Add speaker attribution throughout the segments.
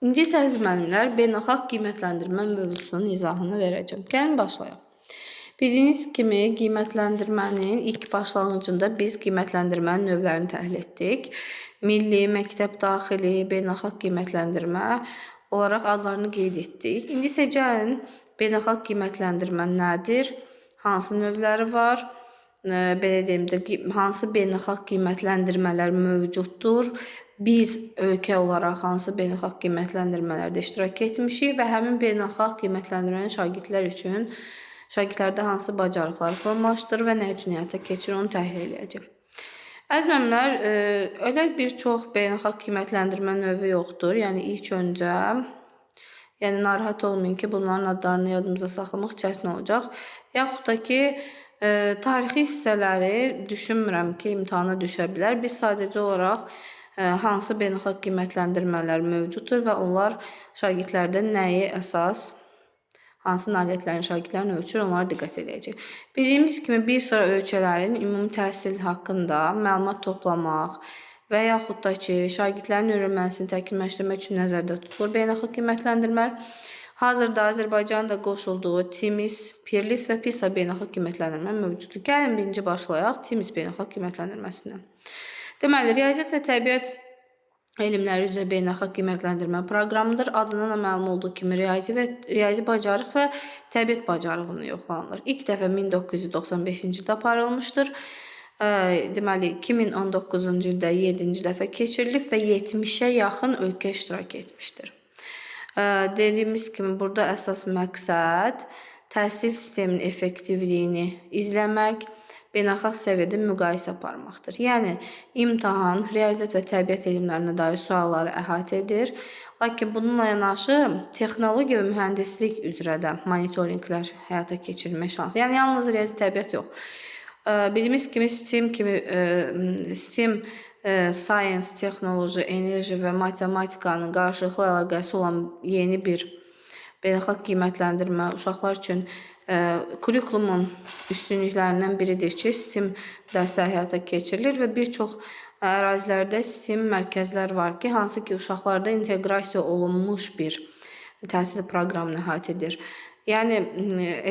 Speaker 1: İndi isə əziz müəllimlər, beynəlxalq qiymətləndirmə mövzusunun izahını verəcəm. Gəlin başlayaq. Bildiyiniz kimi qiymətləndirmənin ilk başlanğıcında biz qiymətləndirmənin növlərini təhlil etdik. Milli, məktəb daxili, beynəlxalq qiymətləndirmə olaraq adlarını qeyd etdik. İndi isə gəlin beynəlxalq qiymətləndirmə nədir? Hansı növləri var? Belə deyim də, hansı beynəlxalq qiymətləndirmələr mövcuddur? Biz ölkə olaraq hansı beynəlxalq qiymətləndirmələrdə iştirak etmişik və həmin beynəlxalq qiymətləndirmənin şagirdlərdə hansı bacarıqlar formalaşdırır və nə üçün həyata keçirir, onu təhlil edəcəm. Əziz müəllimlər, elə bir çox beynəlxalq qiymətləndirmə növü yoxdur. Yəni ilk öncə narahat olmayın ki, bunların adlarını yadımızda saxlamaq çətin olacaq. Yaxud da ki, tarixi hissələri düşünmürəm ki, imtahana düşə bilər. Biz sadəcə olaraq hansı beynəlxalq qiymətləndirmələr mövcuddur və onlar şagirdlərdə nəyi əsas, hansı nailiyyətlərin şagirdlərin ölçür, onlara diqqət edəcək. Bildiyimiz kimi bir sıra ölkələrin ümumi təhsil haqqında məlumat toplamaq və yaxud da ki, şagirdlərin öyrənməsini təkmilləşdirmək üçün nəzərdə tutulur beynəlxalq qiymətləndirmələr. Hazırda Azərbaycanın da qoşulduğu TIMİS, PIRLIS və PISA beynəlxalq qiymətləndirmə mövcuddur. Gəlin birinci başlayaq TIMİS beynəlxalq qiymətləndirməsindən. Deməli, riyaziyyat və təbiət elmləri üzrə beynəlxalq qiymətləndirmə proqramıdır. Adından da məlum olduğu kimi riyazi bacarıq və təbiət bacarığını yoxlanılır. İlk dəfə 1995-ci ildə aparılmışdır. Deməli, 2019-cu ildə 7-ci dəfə keçirilib və 70-ə yaxın ölkə iştirak etmişdir. Dediyimiz kimi, burada əsas məqsəd təhsil sisteminin effektivliyini izləmək, beynəlxalq səviyyədə müqayisə aparmaqdır. Yəni, imtahan, riyaziyyat və təbiət elmlərinə dair sualları əhatə edir. Lakin bununla yanaşı, texnologiya və mühəndislik üzrə də monitorinqlər həyata keçirilmək şansı. Yəni, yalnız riyaziyyat, təbiət yox. Bildiyimiz kimi, STEM, Science, texnoloji, enerji və matematikanın qarşılıqlı əlaqəsi olan yeni bir beynəlxalq qiymətləndirmə uşaqlar üçün kurikulumun üstünlüklərindən biridir ki, STEM dərsləri həyata keçirilir və bir çox ərazilərdə STEM mərkəzlər var ki, hansı ki, uşaqlarda inteqrasiya olunmuş bir təhsil proqramını əhatə edir. Yəni,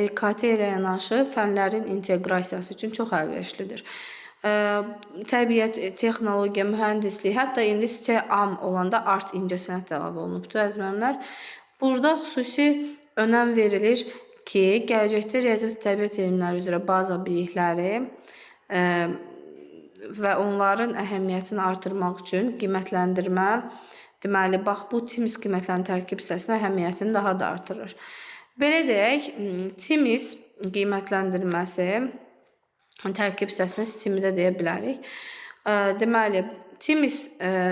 Speaker 1: EKT ilə yanaşı fənlərin inteqrasiyası üçün çox əlverişlidir. Təbiət, texnologiya, mühəndislik, hətta indi STEAM olanda art incəsənət də əlavə olunubdur, əziz müəllimlər. Burada xüsusi önəm verilir ki, gələcəkdə riyaziyyat və təbiət elmləri üzrə baza bilikləri və onların əhəmiyyətini artırmaq üçün qiymətləndirmə, deməli, bax, bu TIMİS qiymətləndirmə tərkib hissəsinin əhəmiyyətini daha da artırır. Belə deyək, TIMİS qiymətləndirməsi tərkib hissəsini STEM-i də deyə bilərik. Deməli, TIMİS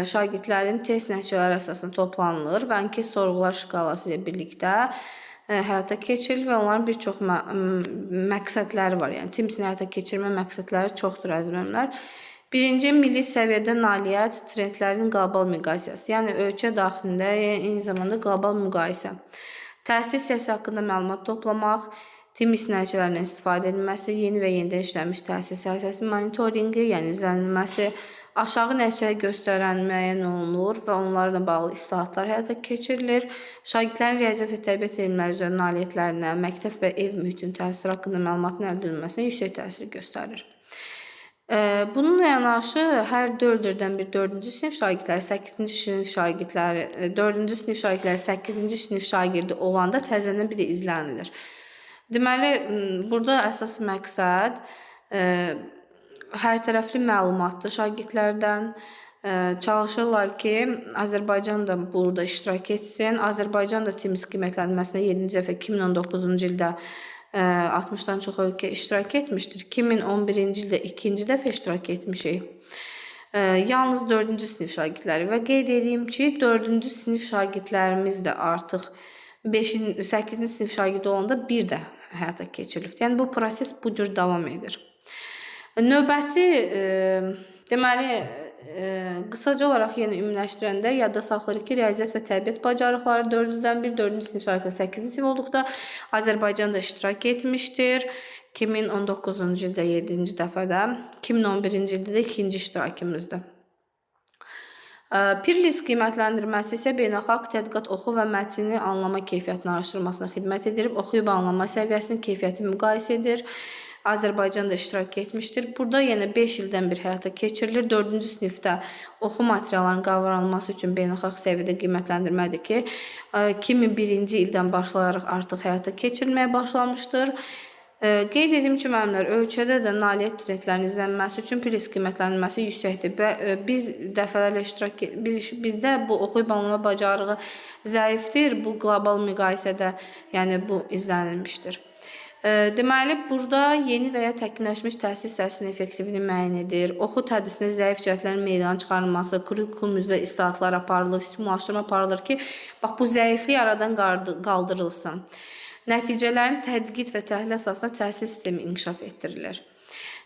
Speaker 1: şagirdlərin test nəticələri əsasında toplanılır və anket sorğular şkalası ilə birlikdə həyata keçirilir və onların bir çox məqsədləri var. Yəni, TIMİS-in həyata keçirmə məqsədləri çoxdur, əziz müəllimlər. Birinci, milli səviyyədə nailiyyət trendlərinin qlobal miqrasiyası, yəni ölkə daxilində, eyni zamanda qlobal müqayisə. Təhsil siyasi haqqında məlumat toplamaq, TIMİS nəticələrindən istifadə edilməsi, yeni və yenidən işlənmiş təhsil siyasətinin monitorinqi, yəni izlənilməsi, aşağı nəticə göstərən müəyyən olunur və onlarla bağlı islahatlar həyata keçirilir. Şagirdlərin riyaziyyat və təbiət elmləri üzrə nailiyyətlərinə, məktəb və ev mühitinin təsiri haqqında məlumatın əldə edilməsinə yüksək təsir göstərir. Bununla yanaşı, hər 4 ildən bir 4-cü sinif şagirdləri, 8-ci sinif şagirdləri, 4-cü sinif şagirdləri, 8-ci sinif şagirdi olanda təzədən biri izlənilir. Deməli, burada əsas məqsəd hər tərəfli məlumatdır şagirdlərdən. Çalışırlar ki, Azərbaycan da burada iştirak etsin. Azərbaycan da TIMİS qiymətləndirməsinə 7-ci dəfə 2019-cu ildə 60-dan çox ölkə iştirak etmişdir. 2011-ci ildə 2-ci dəfə iştirak etmişik. Yalnız 4-cü sinif şagirdləri və qeyd edeyim ki, 4-cü sinif şagirdlərimiz də artıq 8-ci sinif şagirdi olanda bir də həyata keçirilir. Yəni, bu proses bu cür davam edir. Növbəti, deməli, qısaca olaraq yenə ümumiləşdirəndə yadda saxlayırıq ki, riyaziyyat və təbiət bacarıqları 4 ildən bir, 4-cü sinif şagirdləri 8-ci sinif olduqda Azərbaycan da iştirak etmişdir. 2019-cu ildə 7-ci dəfədə, 2011-ci ildə də 2-ci iştirakimizdir. Peerless qiymətləndirməsi isə beynəlxalq tədqiqat oxu və mətni anlama keyfiyyətinin araşdırılmasına xidmət edir. Oxuyub anlama səviyyəsinin keyfiyyəti müqayisə edir. Azərbaycan da iştirak etmişdir. Burada yenə 5 ildən bir həyata keçirilir. 4-cü sinifdə oxu materiallarının qavranılması üçün beynəlxalq səviyyədə qiymətləndirmədir ki, 2001-ci ildən başlayaraq artıq həyata keçirilməyə başlanmışdır. Qeyd edim ki, müəllimlər, ölkədə də nailiyyət trendlərinin izlənməsi üçün Peerless qiymətləndirməsi yüksəkdir. Biz dəfələrlə bizdə bu oxuyub anlama bacarığı zəifdir. Bu qlobal müqayisədə yəni bu izlənilmişdir. Deməli, burada yeni və ya təkmilləşmiş təhsil sahəsinin effektivliyi müəyyən edir. Oxu tədrisində zəif cəhətlərin meydana çıxarılması, kurikulum üzrə islahatlar aparılır, stimullaşdırma aparılır ki, bax bu zəiflik aradan qaldırılsın. Nəticələrin tədqiq və təhlil əsasında təhsil sistemi inkişaf etdirilir.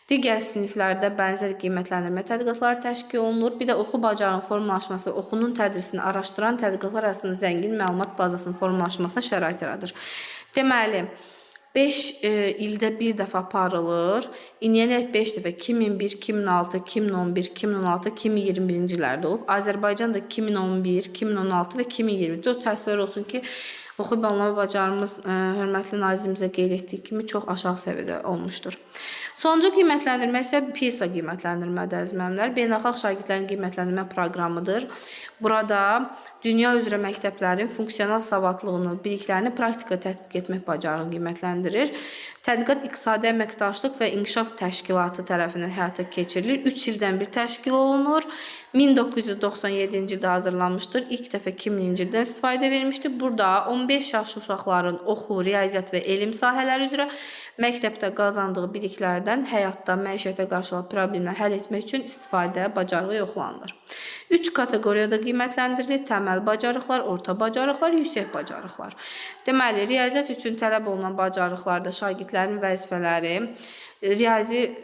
Speaker 1: Digər siniflərdə bənzər qiymətləndirmə tədqiqatları təşkil olunur. Bir də oxu bacarığının formalaşması, oxunun tədrisini araşdıran tədqiqatlar arasında zəngin məlumat bazasının formalaşmasına şərait yaradır. Deməli, 5 ildə bir dəfə aparılır. İndiyənək 5 dəfə 2001, 2006, 2011, 2016, 2021-ci illərdə olub. Azərbaycan da 2011, 2016 və 2020. Təəssüflər olsun ki, oxuyub anlama bacarığımız hörmətli nazimizə qeyd etdiyi kimi çox aşağı səviyyədə olmuşdur. Sonuncu qiymətləndirmə isə PISA qiymətləndirmədir əziz müəllimlər. Beynəlxalq şagirdlərin qiymətləndirmə proqramıdır. Burada dünya üzrə məktəblərin funksional savadlığını, biliklərini praktika tətbiq etmək bacarığını qiymətləndirir. Tədqiqat İqtisadi Əməkdaşlıq və İnkişaf Təşkilatı tərəfindən həyata keçirilir. 3 ildən bir təşkil olunur. 1997-ci ildə hazırlanmışdır. İlk dəfə 2000-ci ildən istifadə verilmişdir. Burada 15 yaşlı uşaqların oxu, riyaziyyat və elm sahələri üzrə məktəbdə qazandığı biliklərdən həyatda, məişətə qarşı problemləri həll etmək üçün istifadə bacarığı yoxlanılır. 3 kateqoriyada qiymətləndirilir: təməl bacarıqlar, orta bacarıqlar, yüksək bacarıqlar. Deməli, riyaziyyat üçün tələb olunan bacarıqlarda şagirdlərin vəzifələri,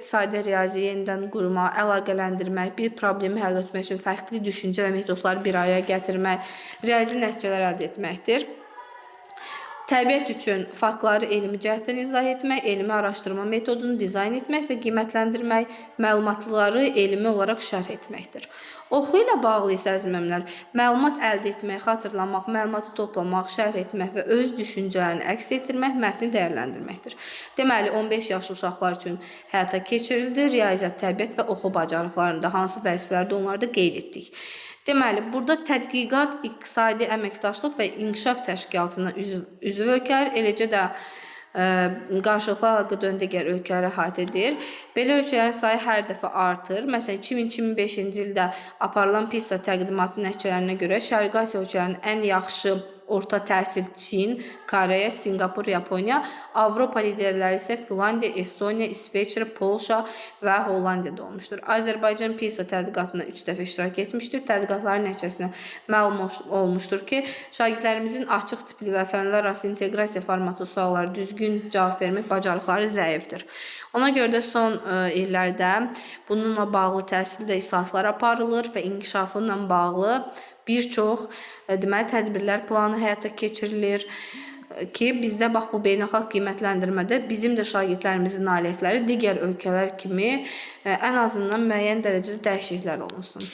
Speaker 1: sadə riyazi yenidən qurma, əlaqələndirmək, bir problemi həll etmək üçün fərqli düşüncə və metodları bir araya gətirmək, riyazi nəticələr əldə etməkdir. Təbiət üçün faktları elmi cəhətdən izah etmək, elmi araşdırma metodunu dizayn etmək və qiymətləndirmək, məlumatları elmi olaraq şərh etməkdir. Oxu ilə bağlı isə əziz müəllimlər, məlumat əldə etmək, xatırlamaq, məlumatı toplamaq, şərh etmək və öz düşüncələrini əks etdirmək, mətni dəyərləndirməkdir. Deməli, 15 yaşlı uşaqlar üçün həyata keçirildi. Riyaziyyat, təbiət və oxu bacarıqlarında hansı vəzifələrdə onları da qeyd etdik. Deməli, burada tədqiqat, İqtisadi Əməkdaşlıq və İnkişaf Təşkilatına üzv ölkələr, eləcə də qarşılıqlı əlaqədə digər ölkələri əhatə edir. Belə ölkələrin sayı hər dəfə artır. Məsələn, 2005-ci ildə aparılan PISA təqdimatı nəticələrinə görə Şərqi Asiya ölkələrinin ən yaxşı orta təhsil Çin, Koreya, Singapur, Yaponiya, Avropa liderləri isə Finlandiya, Estoniya, İsveçrə, Polşa və Hollandiyada olmuşdur. Azərbaycan PISA tədqiqatına 3 dəfə iştirak etmişdir. Tədqiqatların nəticəsində məlum olmuşdur ki, şagirdlərimizin açıq tipli və fənlər arası inteqrasiya formatlı suallara düzgün cavab vermək bacarıqları zəifdir. Ona görə də son illərdə bununla bağlı təhsildə islahatlar aparılır və inkişafı ilə bağlı bir çox deməli tədbirlər planı həyata keçirilir ki, bizdə bax bu beynəlxalq qiymətləndirmədə bizim də şagirdlərimizin nailiyyətləri digər ölkələr kimi ən azından müəyyən dərəcədə dəyişikliklər olunsun.